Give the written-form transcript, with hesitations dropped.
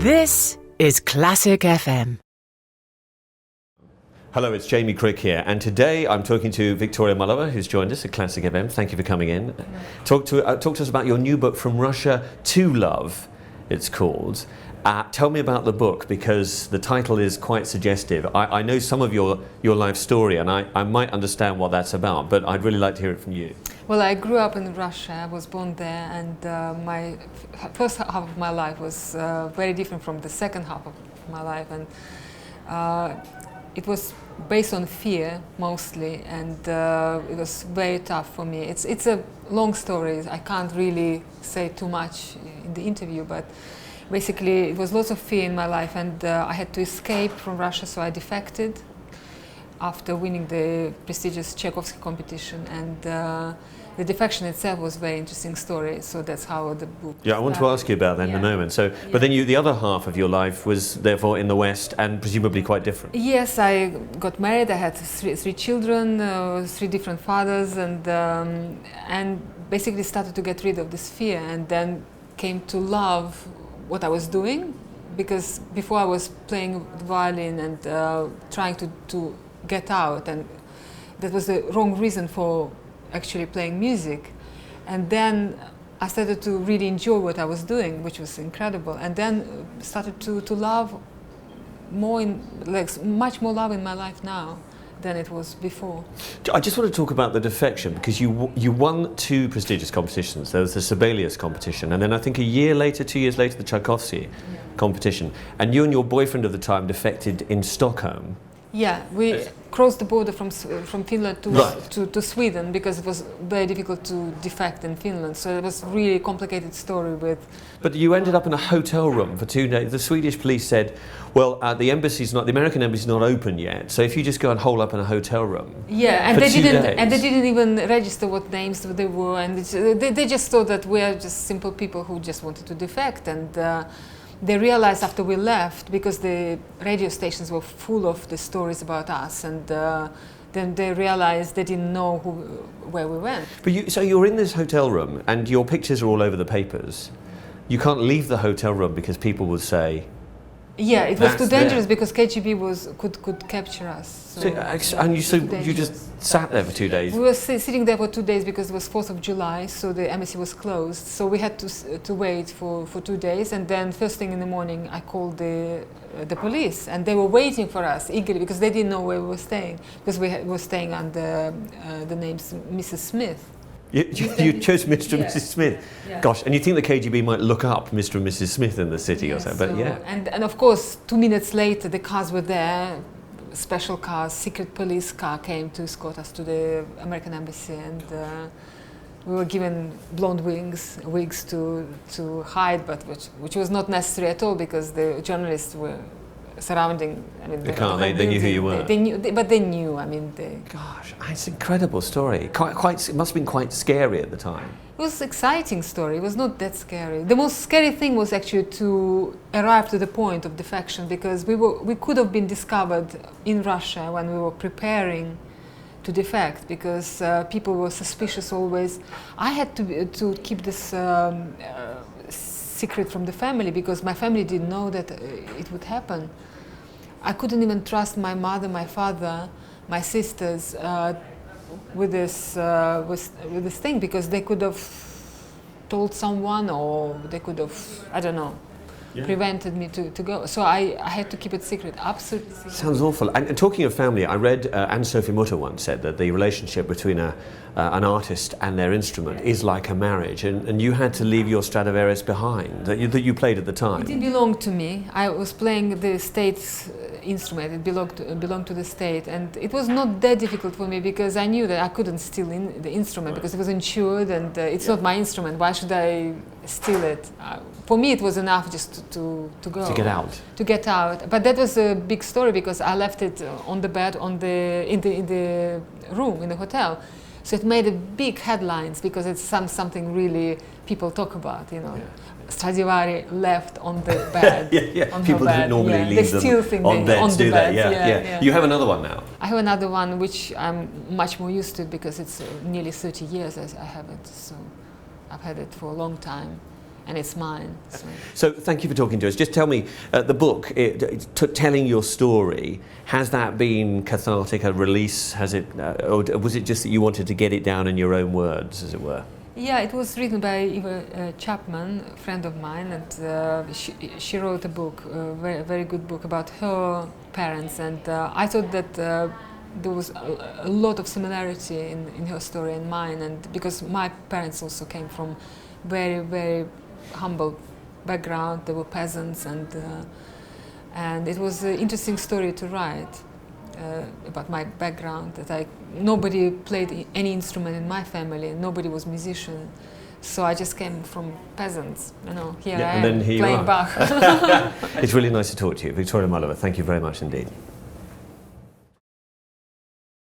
This is Classic FM. Hello, it's Jamie Crick here, and today I'm talking to Viktoria Mullova, who's joined us at Classic FM. Thank you for coming in. Talk to us about your new book, From Russia to Love, it's called. Tell me about the book, because the title is quite suggestive. I know some of your life story, and I might understand what that's about, but I'd really like to hear it from you. Well, I grew up in Russia. I was born there, and my first half of my life was very different from the second half of my life, and it was based on fear mostly, and it was very tough for me. It's a long story. I can't really say too much in the interview, but basically it was lots of fear in my life, and I had to escape from Russia, so I defected after winning the prestigious Tchaikovsky competition, and the defection itself was a very interesting story, so that's how the book Yeah, I want to ask you about that in a moment. So, but then the other half of your life was therefore in the West, and presumably quite different. Yes, I got married. I had three children, three different fathers, and basically started to get rid of this fear, and then came to love what I was doing, because before I was playing the violin and trying to get out, and that was the wrong reason for actually playing music. And then I started to really enjoy what I was doing, which was incredible, and then started to love more, much more love in my life now than it was before. I just want to talk about the defection, because you won two prestigious competitions. There was the Sibelius competition, and then I think 2 years later, the Tchaikovsky competition. And you and your boyfriend at the time defected in Stockholm. Yeah, we crossed the border from Finland to Sweden, because it was very difficult to defect in Finland. So it was a really complicated story with... But you ended up in a hotel room for 2 days. The Swedish police said, well, the American embassy's not open yet, so if you just go and hole up in a hotel room. Yeah, and they didn't even register what names they were, and they just thought that we are just simple people who just wanted to defect, and they realized after we left, because the radio stations were full of the stories about us, and then they realized they didn't know where we went. But so you're in this hotel room, and your pictures are all over the papers. You can't leave the hotel room because people will say... Yeah, it was too dangerous because KGB could capture us. You just sat there for 2 days. We were sitting there for 2 days because it was 4th of July, so the embassy was closed. So we had to wait for 2 days, and then first thing in the morning I called the police, and they were waiting for us eagerly because they didn't know where we were staying, because we were staying under the name Mrs. Smith. You chose Mr. and Mrs. Smith. Yeah. Gosh, and you think the KGB might look up Mr. and Mrs. Smith in the city or something, but yeah. And of course, 2 minutes later, the cars were there, special cars, secret police car came to escort us to the American embassy, and we were given blonde wigs to hide, but which was not necessary at all, because the journalists were surrounding. I mean, they knew who you were. They knew, but they knew. I mean, Gosh, it's an incredible story. It must have been quite scary at the time. It was an exciting story. It was not that scary. The most scary thing was actually to arrive to the point of defection, because we could have been discovered in Russia when we were preparing to defect, because people were suspicious always. I had to keep this secret from the family, because my family didn't know that it would happen. I couldn't even trust my mother, my father, my sisters with this thing, because they could have told someone, or they could have, I don't know, prevented me to go. So I had to keep it secret, absolutely secret. Sounds awful. And talking of family, I read Anne-Sophie Mutter once said that the relationship between an artist and their instrument is like a marriage, and you had to leave your Stradivarius behind, that you played at the time. It didn't belong to me. I was playing the state's instrument. It belonged to the state, and it was not that difficult for me, because I knew that I couldn't steal the instrument, because it was insured, and it's not my instrument. Why should I steal it? For me, it was enough just to go. To get out. To get out. But that was a big story, because I left it on the bed in the room in the hotel. So it made a big headlines, because it's something really people talk about, you know. Yeah. Stradivari left on the bed. On people don't normally leave them on beds, do they? Yeah. You have another one now. I have another one which I'm much more used to, because it's nearly 30 years I have it. So I've had it for a long time. and it's mine. So thank you for talking to us. Just tell me, the book, telling your story, has that been cathartic, a release? Has it, or was it just that you wanted to get it down in your own words, as it were? Yeah, it was written by Eva Chapman, a friend of mine, and she wrote a book, a very good book about her parents, and I thought that there was a lot of similarity in her story and mine, and because my parents also came from very humble background, they were peasants, and it was an interesting story to write. About my background, that nobody played any instrument in my family, nobody was musician, so I just came from peasants, here I am playing Bach. It's really nice to talk to you. Viktoria Mullova, thank you very much indeed.